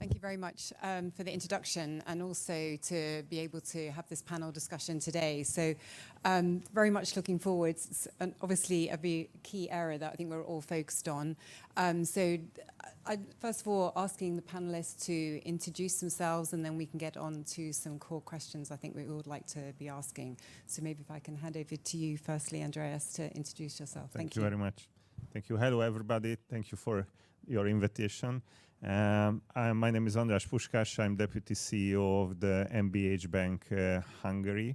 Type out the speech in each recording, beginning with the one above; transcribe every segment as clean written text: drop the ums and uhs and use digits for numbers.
Thank you very much for the introduction and also to be able to have this panel discussion today. So very much looking forward. It's obviously a very key area that I think we're all focused on. First of all, asking the panelists to introduce themselves, and then we can get on to some core questions I think we would like to be asking. So maybe if I can hand over to you firstly, Andreas, to introduce yourself. Thank you very much. Thank you. Hello, everybody. Thank you for your invitation. My name is András Puskás. I'm Deputy CEO of the MBH Bank Hungary,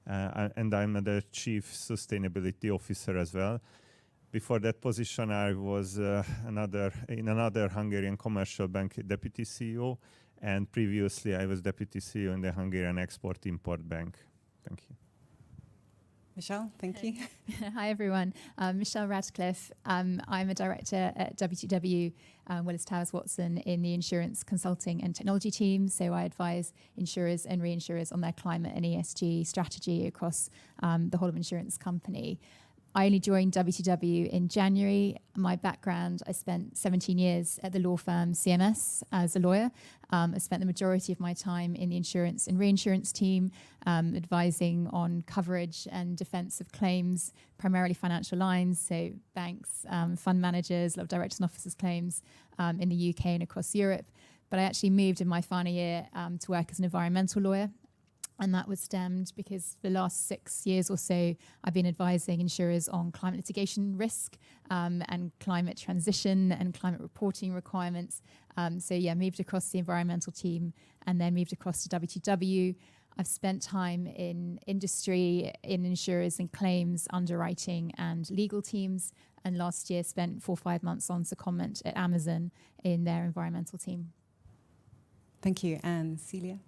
and I'm the Chief Sustainability Officer as well. Before that position, I was in another Hungarian commercial bank Deputy CEO, and previously I was Deputy CEO in the Hungarian Export-Import Bank. Thank you. Michelle, thank you. Hi, everyone. Michelle Radcliffe. I'm a director at WTW, Willis Towers Watson, in the insurance consulting and technology team. So I advise insurers and reinsurers on their climate and ESG strategy across the whole of insurance company. I only joined WTW in January. My background, I spent 17 years at the law firm CMS as a lawyer. I spent the majority of my time in the insurance and reinsurance team, advising on coverage and defense of claims, primarily financial lines, so banks, fund managers, a lot of directors and officers claims in the UK and across Europe. But I actually moved in my final year to work as an environmental lawyer. And that was stemmed because for the last 6 years or so, I've been advising insurers on climate litigation risk and climate transition and climate reporting requirements. Moved across the environmental team and then moved across to WTW. I've spent time in industry, in insurers and claims, underwriting and legal teams. And last year spent 4 or 5 months on secondment at Amazon in their environmental team. Thank you. And Celia?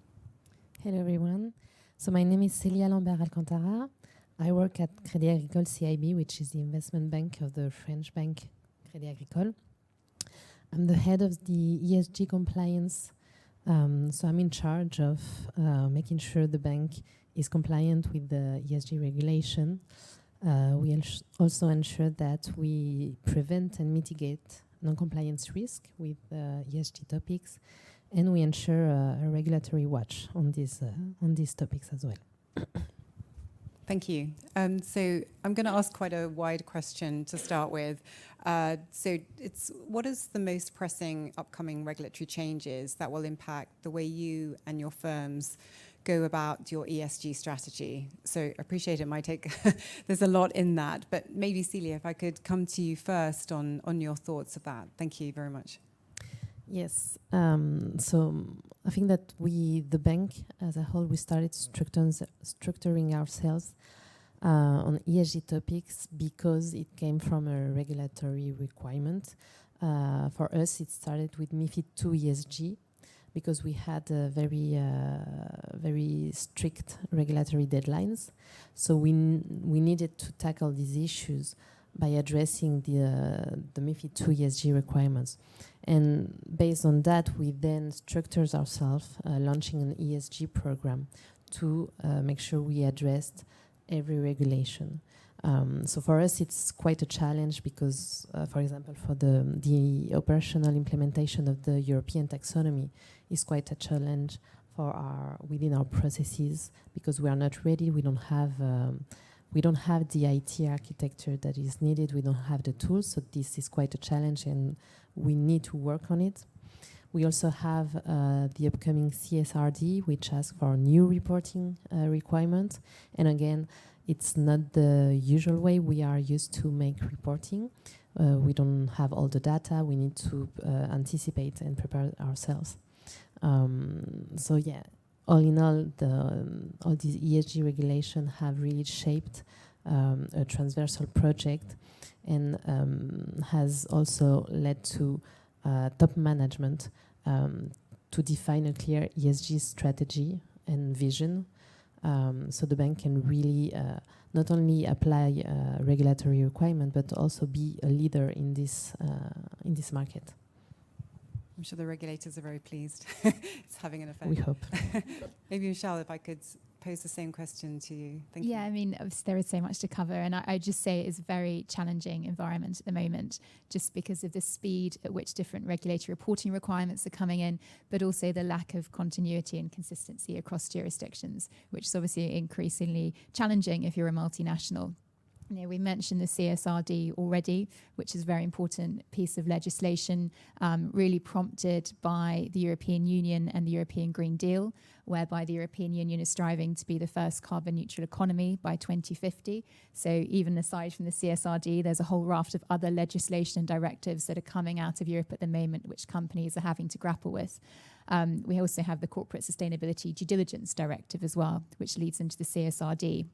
Hello, everyone. So my name is Celia Lambert-Alcantara. I work at Crédit Agricole CIB, which is the investment bank of the French bank Crédit Agricole. I'm the head of the ESG compliance. So I'm in charge of making sure the bank is compliant with the ESG regulation. We also ensure that we prevent and mitigate non-compliance risk with ESG topics. And we ensure a regulatory watch on these topics as well. Thank you. So I'm going to ask quite a wide question to start with. What is the most pressing upcoming regulatory changes that will impact the way you and your firms go about your ESG strategy? So I appreciate it might take, there's a lot in that, but maybe Celia, if I could come to you first on your thoughts of that. Thank you very much. Yes. So I think that the bank as a whole, we started structuring ourselves on ESG topics because it came from a regulatory requirement. For us, it started with MiFID II ESG because we had very strict regulatory deadlines. So we needed to tackle these issues by addressing the MiFID II ESG requirements. And based on that, we then structured ourselves, launching an ESG program to make sure we addressed every regulation. So for us, it's quite a challenge because, for example, for the operational implementation of the European taxonomy is quite a challenge within our processes because we are not ready. We don't have the IT architecture that is needed. We don't have the tools, so this is quite a challenge and we need to work on it. We also have the upcoming CSRD, which asks for new reporting requirements. And again, it's not the usual way we are used to make reporting. We don't have all the data. We need to anticipate and prepare ourselves. All in all, all these ESG regulations have really shaped a transversal project and has also led to top management to define a clear ESG strategy and vision. So the bank can really not only apply regulatory requirement, but also be a leader in this market. I'm sure the regulators are very pleased. It's having an effect. We hope. Maybe, Michelle, if I could pose the same question to you. Thank you. Yeah, I mean, obviously there is so much to cover, and I just say it is a very challenging environment at the moment, just because of the speed at which different regulatory reporting requirements are coming in, but also the lack of continuity and consistency across jurisdictions, which is obviously increasingly challenging if you're a multinational. You know, we mentioned the CSRD already, which is a very important piece of legislation, really prompted by the European Union and the European Green Deal, whereby the European Union is striving to be the first carbon neutral economy by 2050. So even aside from the CSRD, there's a whole raft of other legislation and directives that are coming out of Europe at the moment, which companies are having to grapple with. We also have the Corporate Sustainability Due Diligence Directive as well, which leads into the CSRD.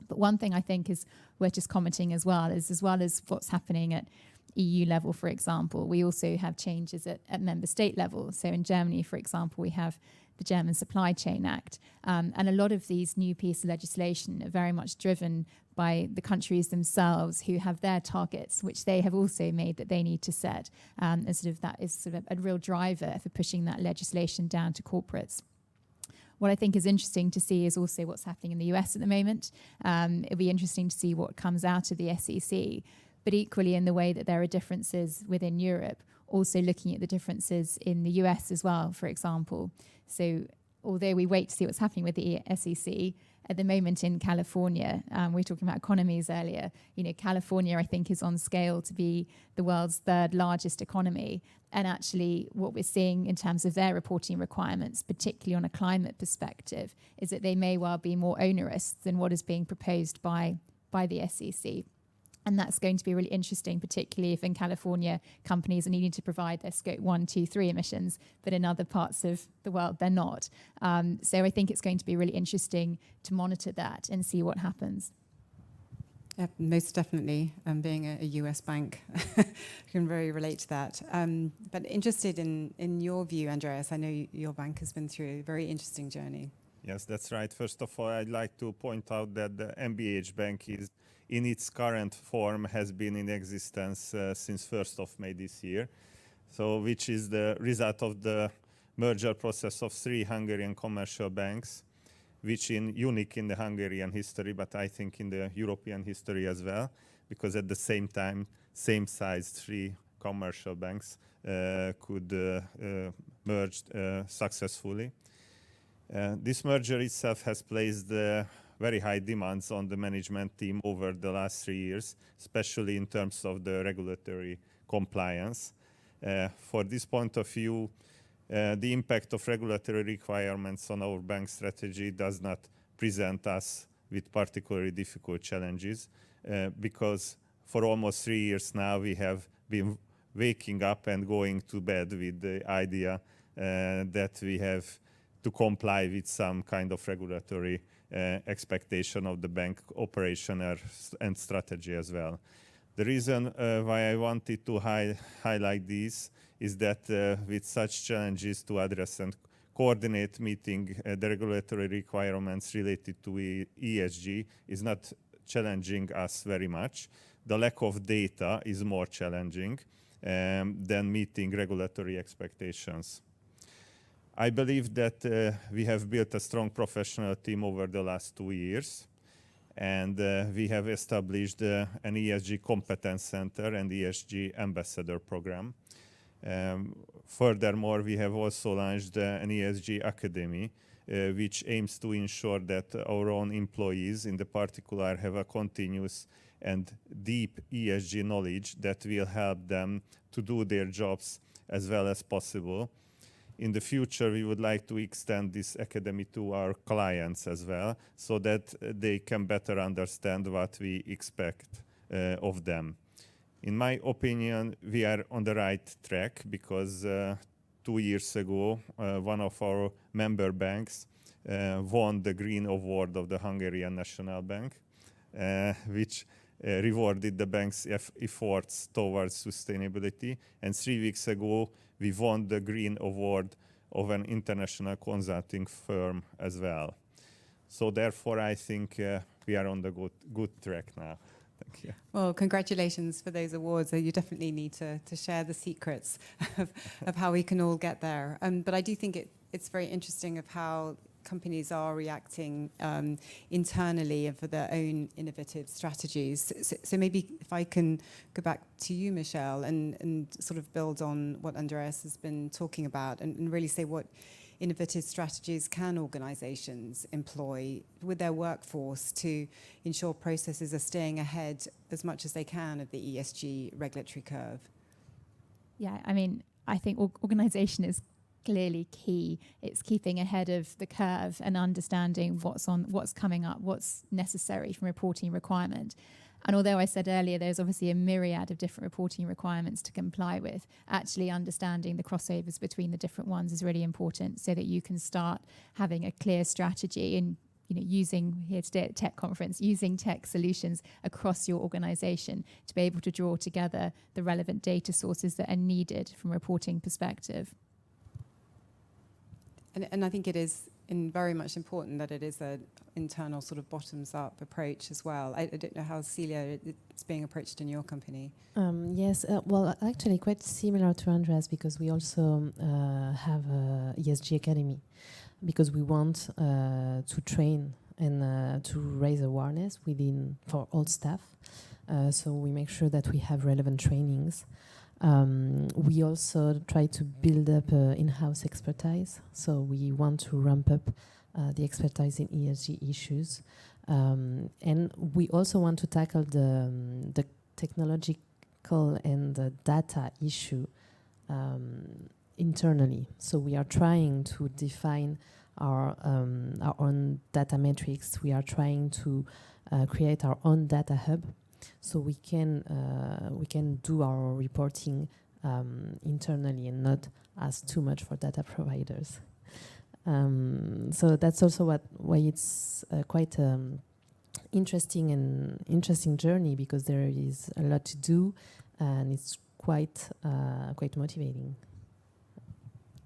But one thing I think is worth just commenting as well as what's happening at EU level, for example, we also have changes at member state level. So in Germany, for example, we have the German Supply Chain Act. And a lot of these new pieces of legislation are very much driven by the countries themselves who have their targets, which they have also made that they need to set. And sort of that is sort of a real driver for pushing that legislation down to corporates. What I think is interesting to see is also what's happening in the US at the moment. It'll be interesting to see what comes out of the SEC, but equally in the way that there are differences within Europe, also looking at the differences in the US as well, for example. So although we wait to see what's happening with the SEC, at the moment in California, we were talking about economies earlier, you know, California, I think, is on scale to be the world's third largest economy. And actually what we're seeing in terms of their reporting requirements, particularly on a climate perspective, is that they may well be more onerous than what is being proposed by the SEC. And that's going to be really interesting, particularly if in California companies are needing to provide their scope 1, 2, 3 emissions, but in other parts of the world they're not. So I think it's going to be really interesting to monitor that and see what happens. Yeah, most definitely. Being a US bank, I can very relate to that. But interested in your view, Andreas. I know your bank has been through a very interesting journey. Yes, that's right. First of all, I'd like to point out that the MBH Bank is, in its current form, has been in existence since 1st of May this year. So, which is the result of the merger process of 3 Hungarian commercial banks, which is unique in the Hungarian history, but I think in the European history as well, because at the same time, same size 3 commercial banks could merge successfully. This merger itself has placed very high demands on the management team over the last 3 years, especially in terms of the regulatory compliance. For this point of view, the impact of regulatory requirements on our bank strategy does not present us with particularly difficult challenges, because for almost 3 years now we have been waking up and going to bed with the idea that we have to comply with some kind of regulatory expectation of the bank operation and strategy as well. The reason why I wanted to highlight this is that with such challenges to address and coordinate meeting the regulatory requirements related to ESG is not challenging us very much. The lack of data is more challenging than meeting regulatory expectations. I believe that we have built a strong professional team over the last 2 years, and we have established an ESG competence center and ESG ambassador program. Furthermore, we have also launched an ESG academy, which aims to ensure that our own employees in the particular have a continuous and deep ESG knowledge that will help them to do their jobs as well as possible. In the future, we would like to extend this academy to our clients as well, so that they can better understand what we expect of them. In my opinion, we are on the right track because 2 years ago, one of our member banks won the Green Award of the Hungarian National Bank, which rewarded the bank's efforts towards sustainability. And 3 weeks ago, we won the Green Award of an international consulting firm as well. So therefore, I think we are on the good track now. Thank you. Well, congratulations for those awards. You definitely need to share the secrets of how we can all get there. But I do think it's very interesting of how companies are reacting internally and for their own innovative strategies. So maybe if I can go back to you, Michelle, and sort of build on what Andreas has been talking about and really say what innovative strategies can organizations employ with their workforce to ensure processes are staying ahead as much as they can of the ESG regulatory curve? Yeah, I mean, I think organisation is clearly key. It's keeping ahead of the curve and understanding what's coming up, what's necessary from reporting requirement. And although I said earlier there's obviously a myriad of different reporting requirements to comply with, actually understanding the crossovers between the different ones is really important so that you can start having a clear strategy and using, here today at Tech Conference, using tech solutions across your organisation to be able to draw together the relevant data sources that are needed from a reporting perspective. And I think it is very much important that it is an internal sort of bottoms-up approach as well. I don't know how, Celia, it's being approached in your company. Yes, well, actually quite similar to Andreas, because we also have a ESG Academy, because we want to train and to raise awareness for all staff. So we make sure that we have relevant trainings. We also try to build up in-house expertise. So we want to ramp up the expertise in ESG issues. And we also want to tackle the technological and the data issue internally. So we are trying to define our own data metrics. We are trying to create our own data hub, so we can do our reporting internally and not ask too much for data providers. So that's also why it's quite interesting journey, because there is a lot to do and it's quite motivating.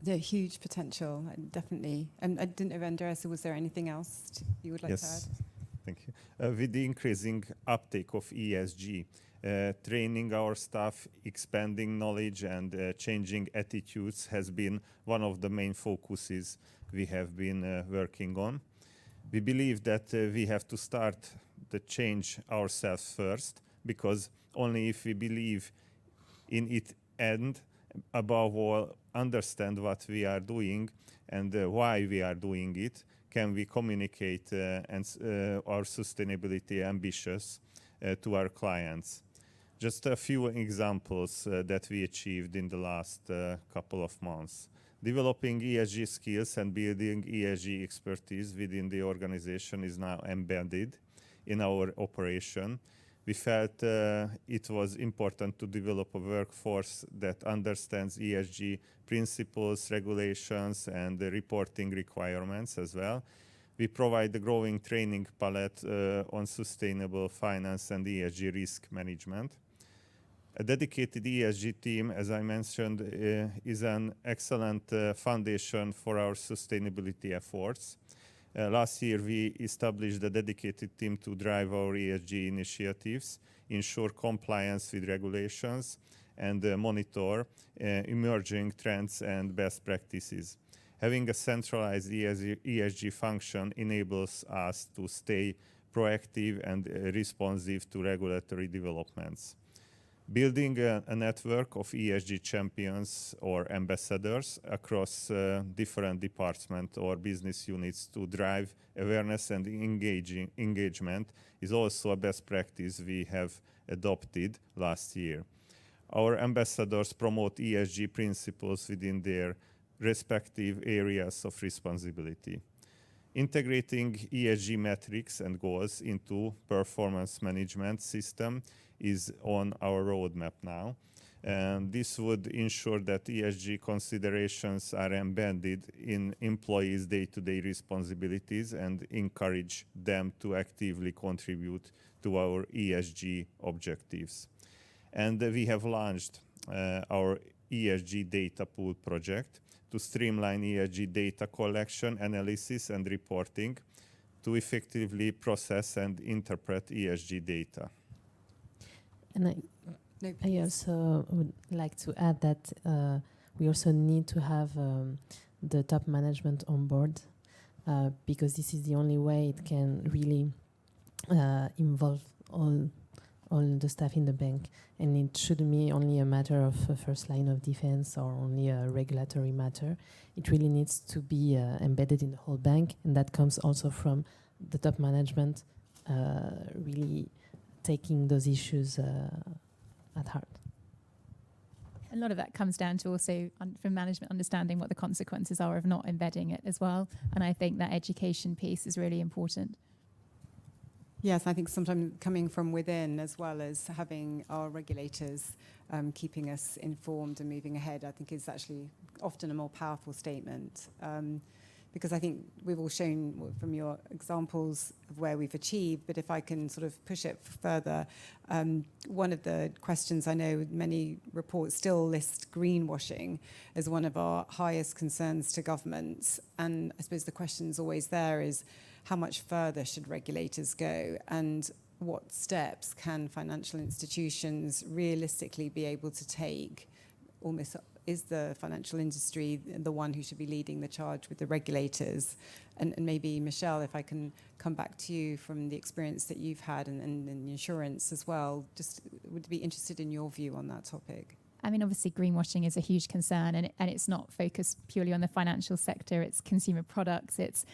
The huge potential, definitely. And I didn't know, Andreas, was there anything else you would like to add? Thank you. With the increasing uptake of ESG, training our staff, expanding knowledge and changing attitudes has been one of the main focuses we have been working on. We believe that we have to start the change ourselves first, because only if we believe in it and above all understand what we are doing and why we are doing it, can we communicate our sustainability ambitions to our clients. Just a few examples that we achieved in the last couple of months. Developing ESG skills and building ESG expertise within the organization is now embedded in our operation. We felt it was important to develop a workforce that understands ESG principles, regulations, and the reporting requirements as well. We provide the growing training palette on sustainable finance and ESG risk management. A dedicated ESG team, as I mentioned, is an excellent foundation for our sustainability efforts. Last year, we established a dedicated team to drive our ESG initiatives, ensure compliance with regulations, and monitor emerging trends and best practices. Having a centralized ESG function enables us to stay proactive and responsive to regulatory developments. Building a network of ESG champions or ambassadors across different departments or business units to drive awareness and engagement is also a best practice we have adopted last year. Our ambassadors promote ESG principles within their respective areas of responsibility. Integrating ESG metrics and goals into performance management system is on our roadmap now. And this would ensure that ESG considerations are embedded in employees' day-to-day responsibilities and encourage them to actively contribute to our ESG objectives. And we have launched our ESG data pool project to streamline ESG data collection, analysis, and reporting to effectively process and interpret ESG data. And I also would like to add that we also need to have the top management on board because this is the only way it can really involve all the staff in the bank, and it shouldn't be only a matter of a first line of defense or only a regulatory matter. It really needs to be embedded in the whole bank, and that comes also from the top management really taking those issues at heart. A lot of that comes down to also from management understanding what the consequences are of not embedding it as well, and I think that education piece is really important. Yes, I think sometimes coming from within as well as having our regulators keeping us informed and moving ahead, I think is actually often a more powerful statement. Because I think we've all shown from your examples of where we've achieved, but if I can sort of push it further, one of the questions I know many reports still list greenwashing as one of our highest concerns to governments. And I suppose the question's always there is, how much further should regulators go, and what steps can financial institutions realistically be able to take? Almost, is the financial industry the one who should be leading the charge with the regulators? And maybe, Michelle, if I can come back to you from the experience that you've had and insurance as well, just would be interested in your view on that topic. I mean, obviously, greenwashing is a huge concern, and it's not focused purely on the financial sector. It's consumer products, it's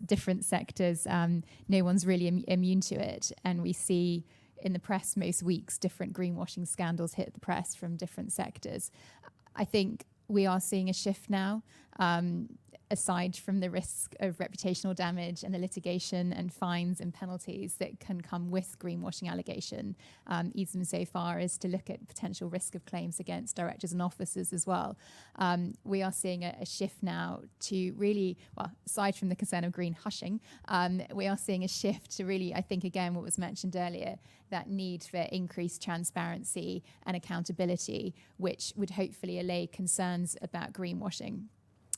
different sectors. No one's really immune to it. And we see in the press most weeks different greenwashing scandals hit the press from different sectors. I think we are seeing a shift now. Aside from the risk of reputational damage and the litigation and fines and penalties that can come with greenwashing allegation, even so far as to look at potential risk of claims against directors and officers as well. We are seeing a shift now to really, well, aside from the concern of green hushing, we are seeing a shift to really, I think, again, what was mentioned earlier, that need for increased transparency and accountability, which would hopefully allay concerns about greenwashing.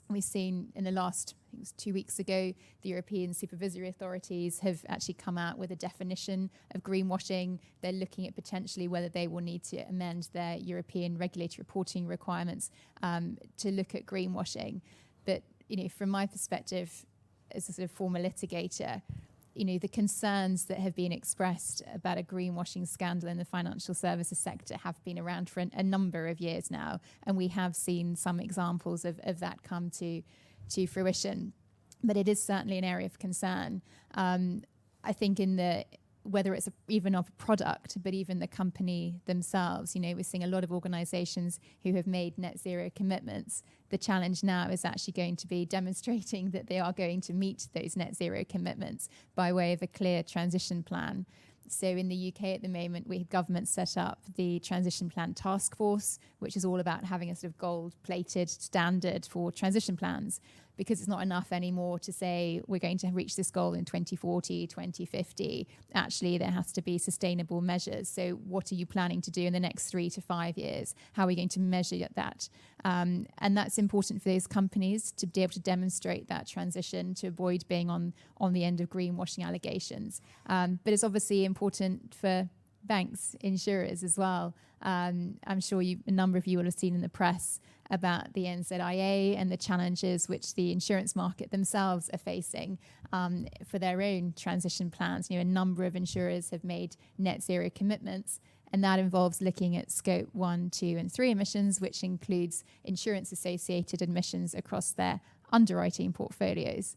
We've seen in the last, I think it was 2 weeks ago, the European supervisory authorities have actually come out with a definition of greenwashing. They're looking at potentially whether they will need to amend their European regulatory reporting requirements to look at greenwashing. But, from my perspective, as a sort of former litigator, the concerns that have been expressed about a greenwashing scandal in the financial services sector have been around for a number of years now, and we have seen some examples of that come to fruition. But it is certainly an area of concern. I think whether it's even of a product, but even the company themselves, we're seeing a lot of organizations who have made net zero commitments. The challenge now is actually going to be demonstrating that they are going to meet those net zero commitments by way of a clear transition plan. So in the UK at the moment, we have government set up the Transition Plan Task Force, which is all about having a sort of gold-plated standard for transition plans, because it's not enough anymore to say we're going to reach this goal in 2040, 2050. Actually, there has to be sustainable measures. So what are you planning to do in the next 3 to 5 years? How are we going to measure that? And that's important for those companies to be able to demonstrate that transition to avoid being on the end of greenwashing allegations. But it's obviously important for banks, insurers as well. I'm sure a number of you will have seen in the press about the NZIA and the challenges which the insurance market themselves are facing for their own transition plans. A number of insurers have made net zero commitments, and that involves looking at scope 1, 2 and 3 emissions, which includes insurance associated emissions across their underwriting portfolios.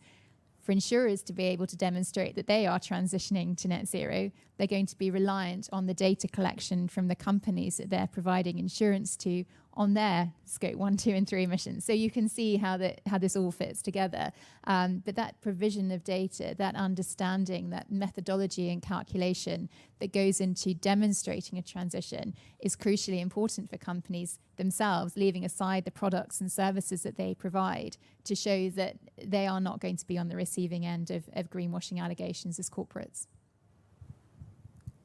For insurers to be able to demonstrate that they are transitioning to net zero, they're going to be reliant on the data collection from the companies that they're providing insurance to on their scope 1, 2 and 3 emissions. So you can see how this all fits together. But that provision of data, that understanding, that methodology and calculation that goes into demonstrating a transition is crucially important for companies themselves, leaving aside the products and services that they provide, to show that they are not going to be on the receiving end of greenwashing allegations as corporates.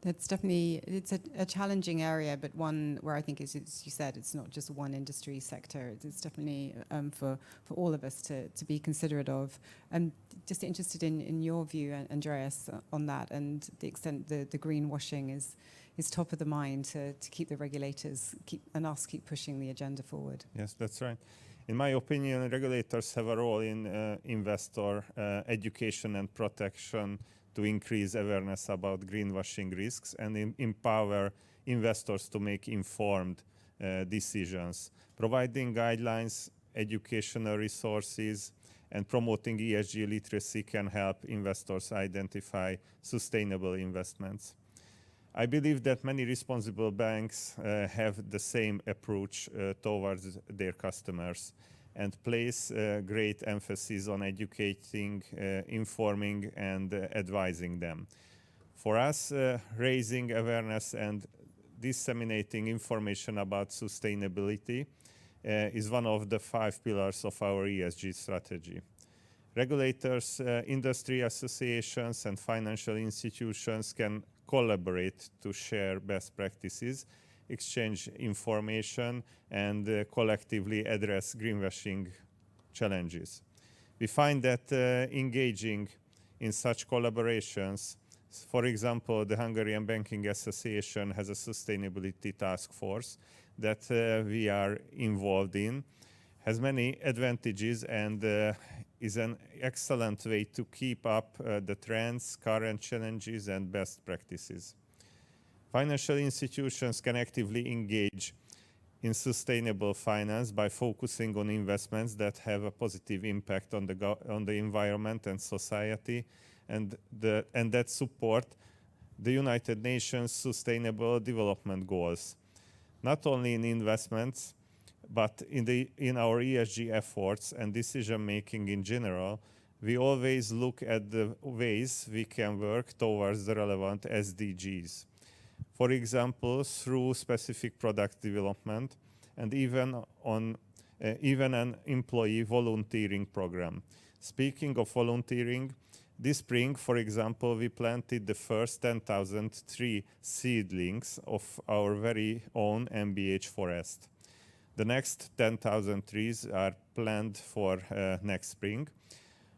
It's a challenging area, but one where I think, as you said, it's not just one industry sector. It's definitely for all of us to be considerate of. I'm just interested in your view, Andreas, on that, and the extent the greenwashing is top of the mind to keep the regulators keep pushing the agenda forward. Yes, that's right. In my opinion, regulators have a role in investor education and protection to increase awareness about greenwashing risks and empower investors to make informed decisions. Providing guidelines, educational resources, and promoting ESG literacy can help investors identify sustainable investments. I believe that many responsible banks have the same approach towards their customers and place great emphasis on educating, informing, and advising them. For us, raising awareness and disseminating information about sustainability is one of the 5 pillars of our ESG strategy. Regulators, industry associations, and financial institutions can collaborate to share best practices, exchange information, and collectively address greenwashing challenges. We find that engaging in such collaborations, for example, the Hungarian Banking Association has a sustainability task force that we are involved in, has many advantages and is an excellent way to keep up the trends, current challenges, and best practices. Financial institutions can actively engage in sustainable finance by focusing on investments that have a positive impact on the environment and society, and that support the United Nations Sustainable Development Goals. Not only in investments, but in our ESG efforts and decision-making in general, we always look at the ways we can work towards the relevant SDGs. For example, through specific product development and even an employee volunteering program. Speaking of volunteering, this spring, for example, we planted the first 10,000 tree seedlings of our very own MBH forest. The next 10,000 trees are planned for next spring,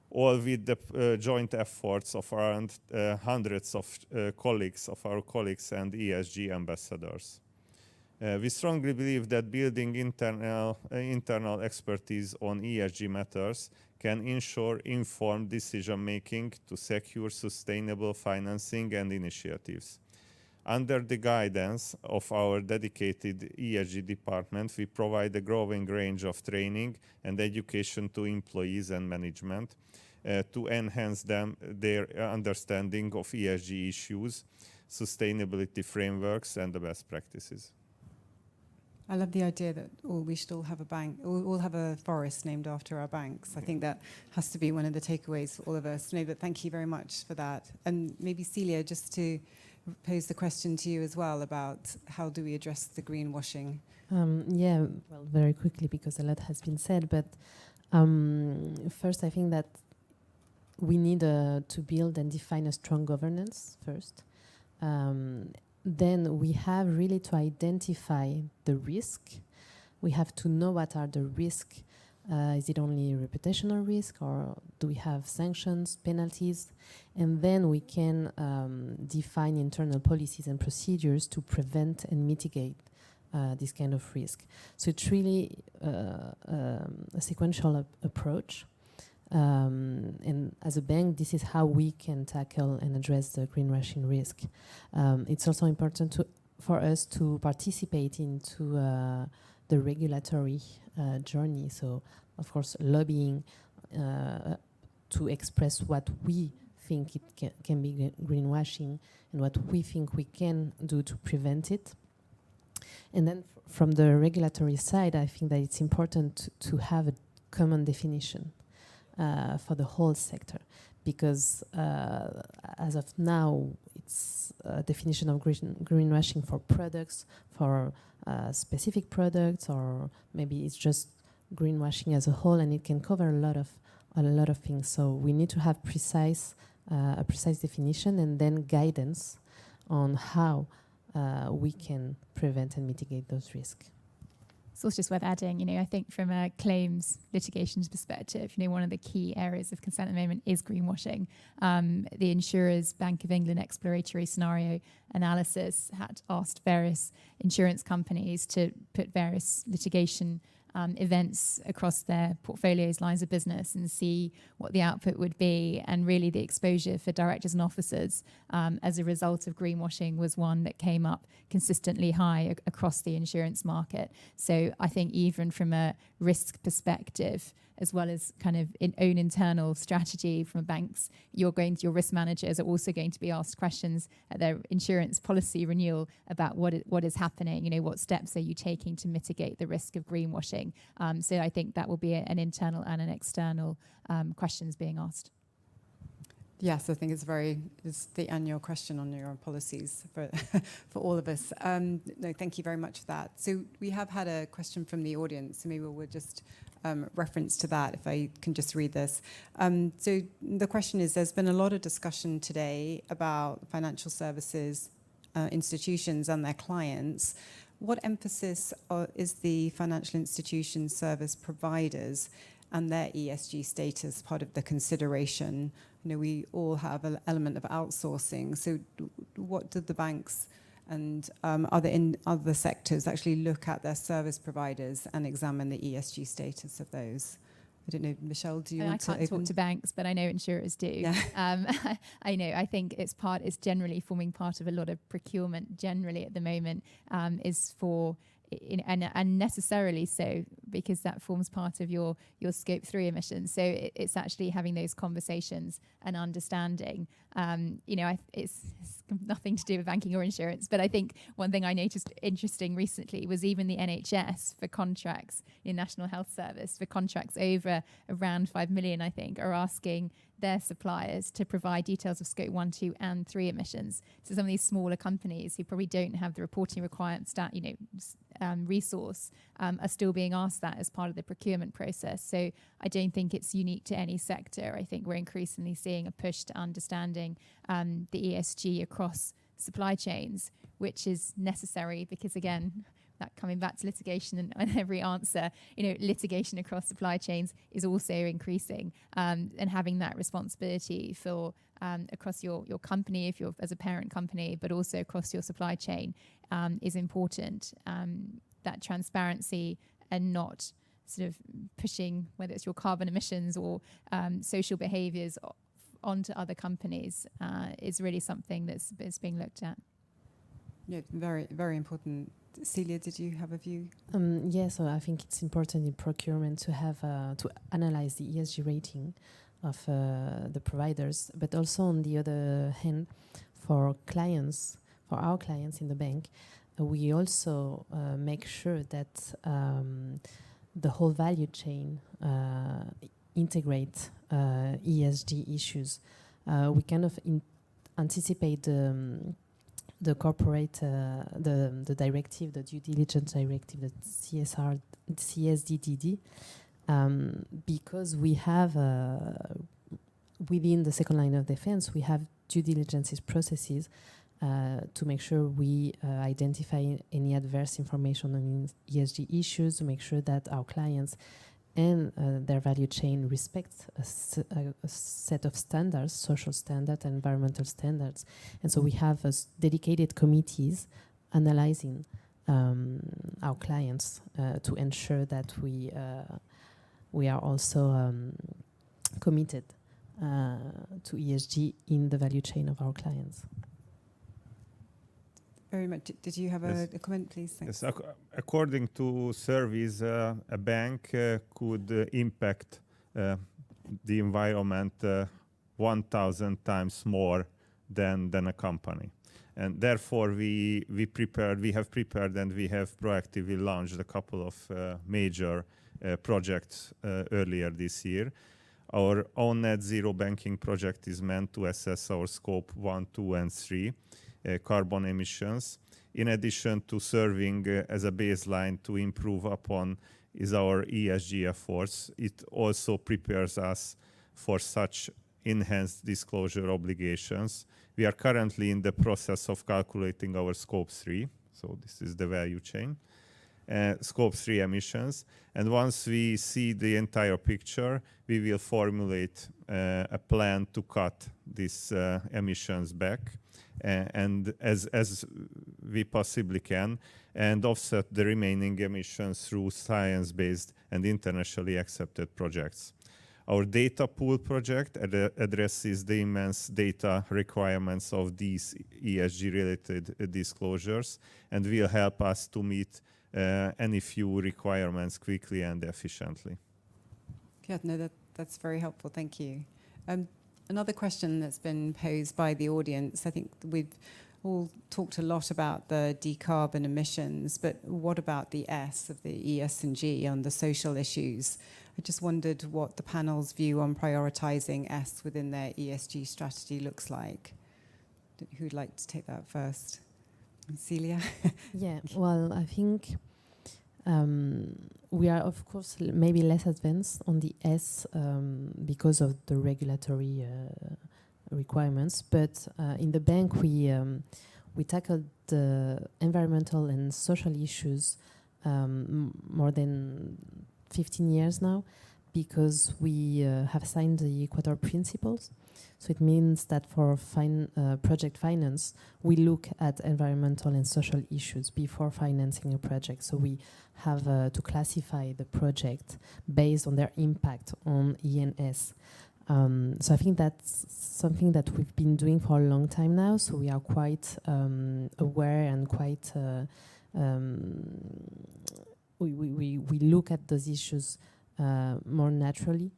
all with the joint efforts of around hundreds of our colleagues and ESG ambassadors. We strongly believe that building internal expertise on ESG matters can ensure informed decision-making to secure sustainable financing and initiatives. Under the guidance of our dedicated ESG department, we provide a growing range of training and education to employees and management to enhance their understanding of ESG issues, sustainability frameworks, and the best practices. I love the idea that we should all have a bank, all have a forest named after our banks. I think that has to be one of the takeaways for all of us. No, but thank you very much for that. And maybe Celia, just to pose the question to you as well about how do we address the greenwashing? Yeah, well, very quickly because a lot has been said. But first, I think that we need to build and define a strong governance first. Then we have really to identify the risk. We have to know what are the risks. Is it only reputational risk, or do we have sanctions, penalties? And then we can define internal policies and procedures to prevent and mitigate this kind of risk. So it's really a sequential approach. And as a bank, this is how we can tackle and address the greenwashing risk. It's also important for us to participate into the regulatory journey. So, of course, lobbying to express what we think it can be greenwashing and what we think we can do to prevent it. And then from the regulatory side, I think that it's important to have a common definition for the whole sector, because as of now, it's a definition of greenwashing for products, for specific products, or maybe it's just greenwashing as a whole, and it can cover a lot of things. So we need to have a precise definition and then guidance on how we can prevent and mitigate those risks. It's also just worth adding, I think from a claims litigations perspective, one of the key areas of concern at the moment is greenwashing. The insurers' Bank of England exploratory scenario analysis had asked various insurance companies to put various litigation events across their portfolios, lines of business, and see what the output would be. And really the exposure for directors and officers as a result of greenwashing was one that came up consistently high across the insurance market. So I think even from a risk perspective, as well as kind of own internal strategy from banks, your risk managers are also going to be asked questions at their insurance policy renewal about what is happening. What steps are you taking to mitigate the risk of greenwashing? So I think that will be an internal and an external questions being asked. Yes, I think it's the annual question on your policies for for all of us. No, thank you very much for that. So we have had a question from the audience, so maybe we'll just reference to that if I can just read this. So the question is, there's been a lot of discussion today about financial services institutions and their clients. What emphasis is the financial institution service providers and their ESG status part of the consideration? We all have an element of outsourcing. So what did the banks and other sectors actually look at their service providers and examine the ESG status of those? I don't know, Michelle, do you want to open? I can't talk to banks, but I know insurers do. Yeah. I think it's generally forming part of a lot of procurement generally at the moment, is for, and necessarily so, because that forms part of your scope 3 emissions. So it's actually having those conversations and understanding. It's nothing to do with banking or insurance, but I think one thing I noticed interesting recently was even the NHS for contracts in National Health Service for contracts over around 5 million, I think, are asking their suppliers to provide details of scope 1, 2 and 3 emissions. So some of these smaller companies who probably don't have the reporting requirements, resource, are still being asked that as part of the procurement process. So I don't think it's unique to any sector. I think we're increasingly seeing a push to understanding the ESG across supply chains, which is necessary because, again, that coming back to litigation and every answer, litigation across supply chains is also increasing, and having that responsibility for across your company, if you're as a parent company, but also across your supply chain, is important. That transparency and not sort of pushing whether it's your carbon emissions or social behaviours onto other companies is really something that's being looked at. Yeah, very, very important. Celia, did you have a view? So I think it's important in procurement to have to analyze the ESG rating of the providers, but also on the other hand, for our clients in the bank, we also make sure that the whole value chain integrate ESG issues. We kind of anticipate the corporate, the directive, the due diligence directive, the CSDDD, because we have, within the second line of defense, we have due diligence processes to make sure we identify any adverse information on ESG issues, to make sure that our clients and their value chain respect a set of standards, social standards, and environmental standards. And so we have dedicated committees analyzing our clients to ensure that we are also committed to ESG in the value chain of our clients. Very much. Did you have a comment, please? Thanks. Yes. According to surveys, a bank could impact the environment 1,000 times more than a company. And therefore, we have prepared and we have proactively launched a couple of major projects earlier this year. Our own net zero banking project is meant to assess our scope 1, 2, and 3 carbon emissions. In addition to serving as a baseline to improve upon is our ESG efforts, it also prepares us for such enhanced disclosure obligations. We are currently in the process of calculating our scope 3, so this is the value chain. Scope 3 emissions. And once we see the entire picture, we will formulate a plan to cut these emissions back and as we possibly can, and offset the remaining emissions through science-based and internationally accepted projects. Our data pool project addresses the immense data requirements of these ESG-related disclosures and will help us to meet any few requirements quickly and efficiently. Yeah, no, that's very helpful. Thank you. Another question that's been posed by the audience, I think we've all talked a lot about the decarb and emissions, but what about the S of the ES&G on the social issues? I just wondered what the panel's view on prioritizing S within their ESG strategy looks like. Who'd like to take that first? Celia? Yeah, well, I think we are, of course, maybe less advanced on the S because of the regulatory requirements. But in the bank, we tackled the environmental and social issues more than 15 years now, because we have signed the Equator Principles. So it means that for project finance, we look at environmental and social issues before financing a project. So we have to classify the project based on their impact on E and S. So I think that's something that we've been doing for a long time now. So we are quite aware and quite we look at those issues more naturally.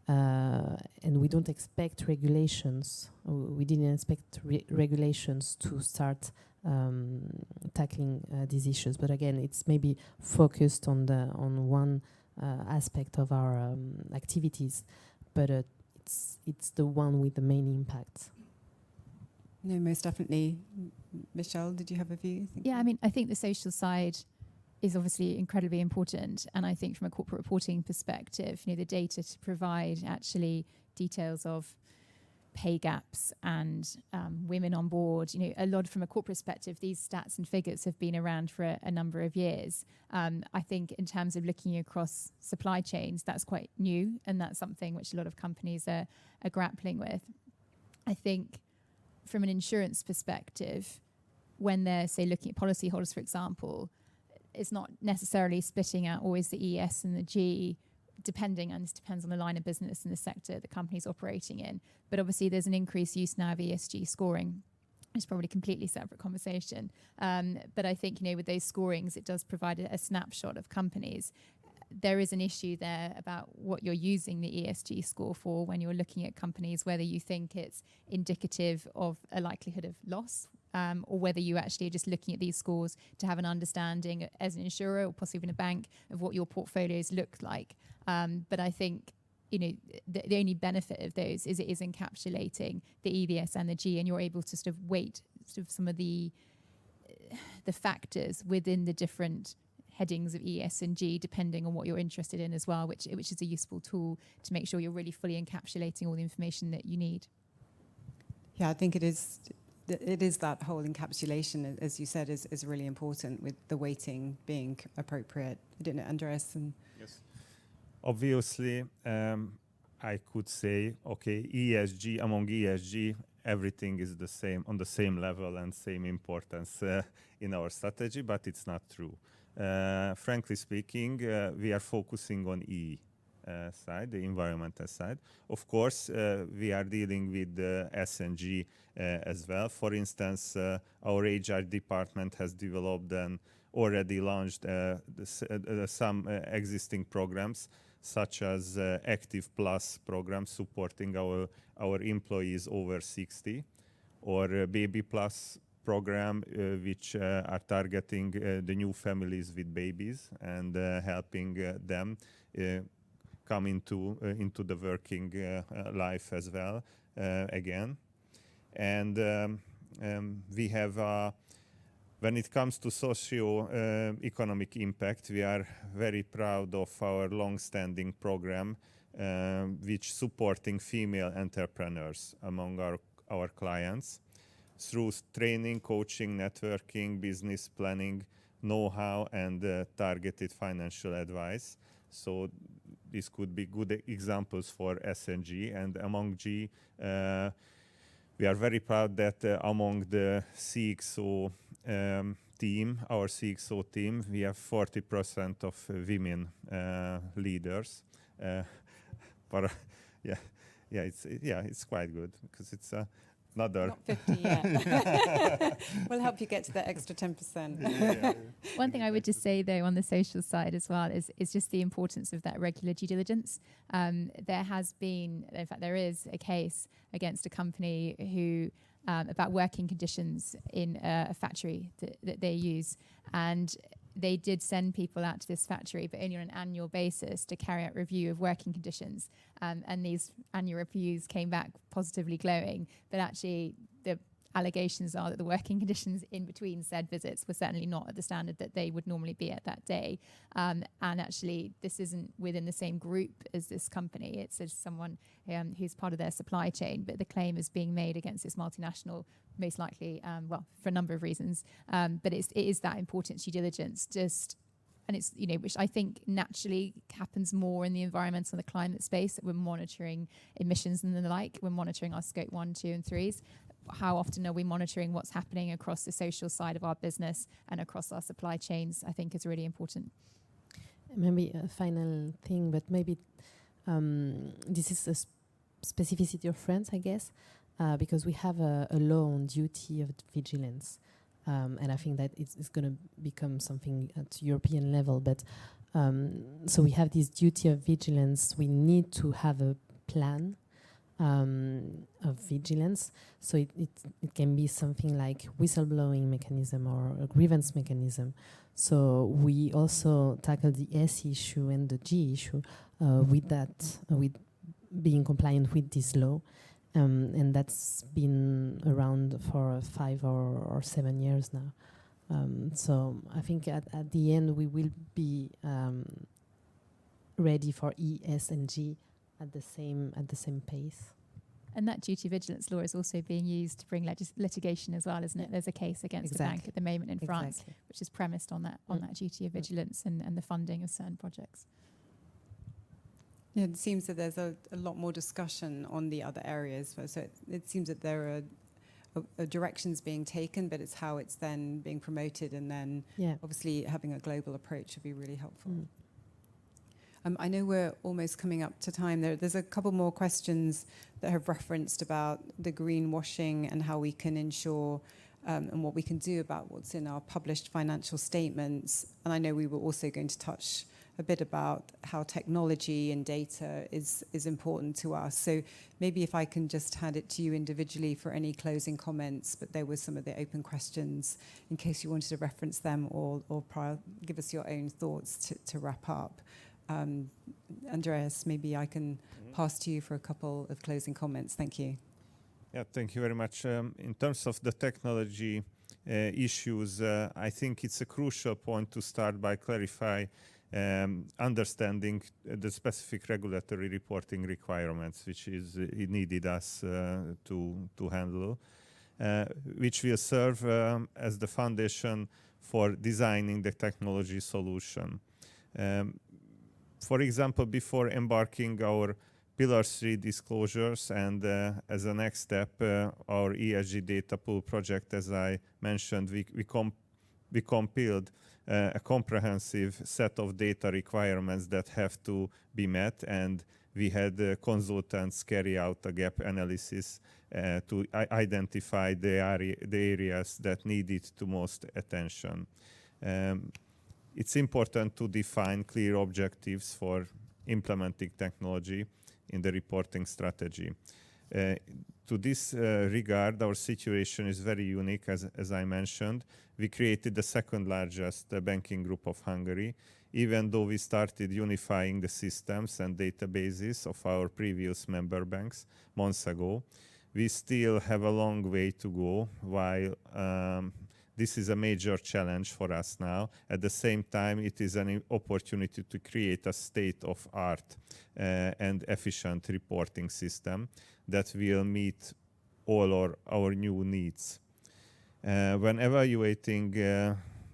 And we don't expect regulations. We didn't expect regulations to start tackling these issues. But again, it's maybe focused on one aspect of our activities, but it's the one with the main impact. No, most definitely. Michelle, did you have a view? Yeah, I mean, I think the social side is obviously incredibly important, and I think from a corporate reporting perspective, the data to provide actually details of pay gaps and women on board, a lot from a corporate perspective, these stats and figures have been around for a number of years. I think in terms of looking across supply chains, that's quite new, and that's something which a lot of companies are grappling with. I think from an insurance perspective, when they're, say, looking at policyholders, for example, it's not necessarily splitting out always the ES and the G, and this depends on the line of business and the sector the company's operating in. But obviously there's an increased use now of ESG scoring. It's probably a completely separate conversation. But I think, with those scorings, it does provide a snapshot of companies. There is an issue there about what you're using the ESG score for when you're looking at companies, whether you think it's indicative of a likelihood of loss, or whether you actually are just looking at these scores to have an understanding as an insurer or possibly in a bank of what your portfolios look like. But I think, the only benefit of those is it is encapsulating the EVS and the G, and you're able to sort of weight sort of some of the factors within the different headings of ES and G, depending on what you're interested in as well, which is a useful tool to make sure you're really fully encapsulating all the information that you need. Yeah, I think it is that whole encapsulation, as you said, is really important, with the weighting being appropriate. I don't know, Andreas? Yes. Obviously, I could say, okay, ESG, among ESG, everything is the same, on the same level and same importance in our strategy, but it's not true. Frankly speaking, we are focusing on E side, the environmental side. Of course, we are dealing with the S and G as well. For instance, our HR department has developed and already launched some existing programs, such as Active Plus program supporting our employees over 60, or Baby Plus program, which are targeting the new families with babies and helping them come into the working life as well again. And we have, when it comes to socio-economic impact, we are very proud of our long-standing program, which supporting female entrepreneurs among our clients through training, coaching, networking, business planning. know-how and targeted financial advice. So this could be good examples for S&G. And among G, we are very proud that among the CXO team, our CXO team, we have 40% of women leaders. But it's quite good because it's another. Not 50 yet. We'll help you get to that extra 10%. One thing I would just say, though, on the social side as well is just the importance of that regular due diligence. There has been, in fact, there is a case against a company who about working conditions in a factory that they use, and they did send people out to this factory, but only on an annual basis to carry out review of working conditions. And these annual reviews came back positively glowing, but actually the allegations are that the working conditions in between said visits were certainly not at the standard that they would normally be at that day. And actually, this isn't within the same group as this company. It's as someone who's part of their supply chain, but the claim is being made against this multinational, most likely, for a number of reasons. But it is that important due diligence, and it's, which I think naturally happens more in the environmental and the climate space, that we're monitoring emissions and the like. We're monitoring our scope 1, 2, and 3s. How often are we monitoring what's happening across the social side of our business and across our supply chains, I think is really important. Maybe a final thing, but maybe this is a specificity of France, I guess, because we have a law on duty of vigilance. And I think that it's going to become something at European level. But so we have this duty of vigilance. We need to have a plan of vigilance. So it can be something like whistleblowing mechanism or a grievance mechanism. So we also tackle the S issue and the G issue with that, with being compliant with this law. And that's been around for 5 or 7 years now. So I think at the end we will be ready for E, S, and G at the same pace. And that duty of vigilance law is also being used to bring litigation as well, isn't it? There's a case against the bank at the moment in France, which is premised on that duty of vigilance and the funding of certain projects. Yeah, it seems that there's a lot more discussion on the other areas. So it seems that there are directions being taken, but it's how it's then being promoted, and then obviously having a global approach would be really helpful. I know we're almost coming up to time. There's a couple more questions that have referenced about the greenwashing and how we can ensure and what we can do about what's in our published financial statements. And I know we were also going to touch a bit about how technology and data is important to us. So maybe if I can just hand it to you individually for any closing comments, but there were some of the open questions in case you wanted to reference them or give us your own thoughts to wrap up. Andreas, maybe I can pass to you for a couple of closing comments. Thank you. Yeah, thank you very much. In terms of the technology issues, I think it's a crucial point to start by clarify understanding the specific regulatory reporting requirements, which is needed us to handle, which will serve as the foundation for designing the technology solution. For example, before embarking our Pillar 3 disclosures and as a next step, our ESG data pool project, as I mentioned, we compiled a comprehensive set of data requirements that have to be met, and we had consultants carry out a gap analysis to identify the areas that needed the most attention. It's important to define clear objectives for implementing technology in the reporting strategy. To this regard, our situation is very unique, as I mentioned. We created the second largest banking group of Hungary, even though we started unifying the systems and databases of our previous member banks months ago. We still have a long way to go, while this is a major challenge for us now. At the same time, it is an opportunity to create a state-of-art and efficient reporting system that will meet all our new needs. When evaluating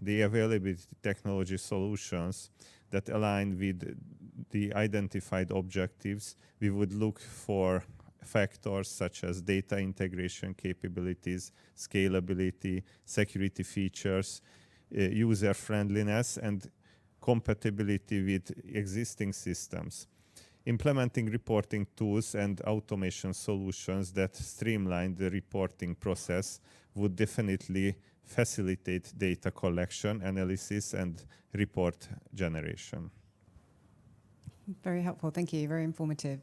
the availability technology solutions that align with the identified objectives, we would look for factors such as data integration capabilities, scalability, security features, user friendliness, and compatibility with existing systems. Implementing reporting tools and automation solutions that streamline the reporting process would definitely facilitate data collection, analysis, and report generation. Very helpful, thank you, very informative.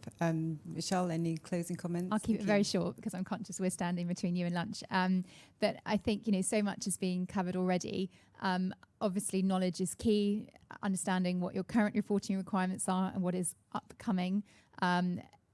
Michelle, any closing comments? I'll keep it very short because I'm conscious we're standing between you and lunch. But I think, so much is being covered already. Obviously, knowledge is key, understanding what your current reporting requirements are and what is upcoming,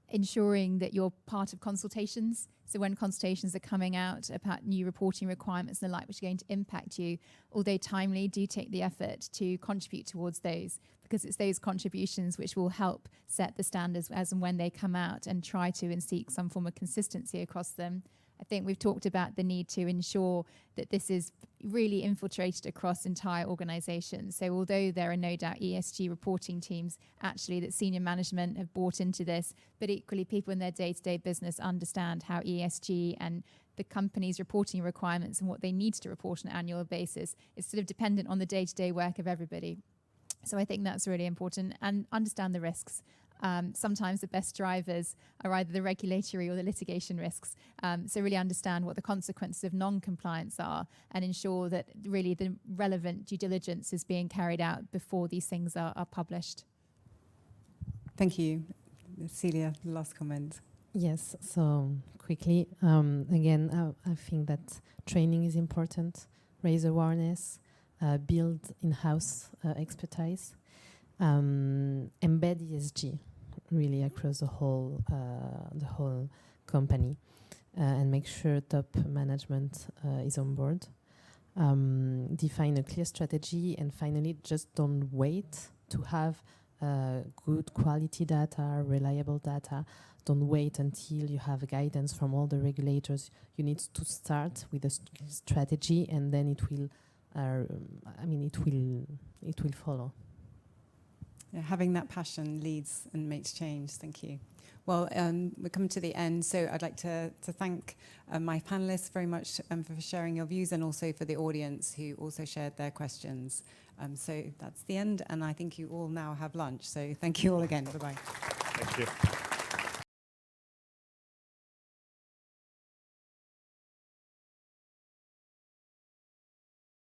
ensuring that you're part of consultations. So when consultations are coming out about new reporting requirements and the like, which are going to impact you, although timely, do take the effort to contribute towards those, because it's those contributions which will help set the standards as and when they come out, and try to and seek some form of consistency across them. I think we've talked about the need to ensure that this is really infiltrated across entire organisations. So although there are no doubt ESG reporting teams actually that senior management have bought into this, but equally people in their day-to-day business understand how ESG and the company's reporting requirements and what they need to report on an annual basis is sort of dependent on the day-to-day work of everybody. So I think that's really important, and understand the risks. Sometimes the best drivers are either the regulatory or the litigation risks. So really understand what the consequences of non-compliance are, and ensure that really the relevant due diligence is being carried out before these things are published. Thank you. Celia, last comment. Yes, so quickly, again, I think that training is important, raise awareness, build in-house expertise, embed ESG really across the whole company, and make sure top management is on board. Define a clear strategy, and finally, just don't wait to have good quality data, reliable data. Don't wait until you have guidance from all the regulators. You need to start with a strategy, and then it will. It will follow. Yeah, having that passion leads and makes change. Thank you. Well, we're coming to the end, so I'd like to thank my panelists very much for sharing your views, and also for the audience who also shared their questions. So that's the end, and I think you all now have lunch. So thank you all again. Bye-bye. Thank you.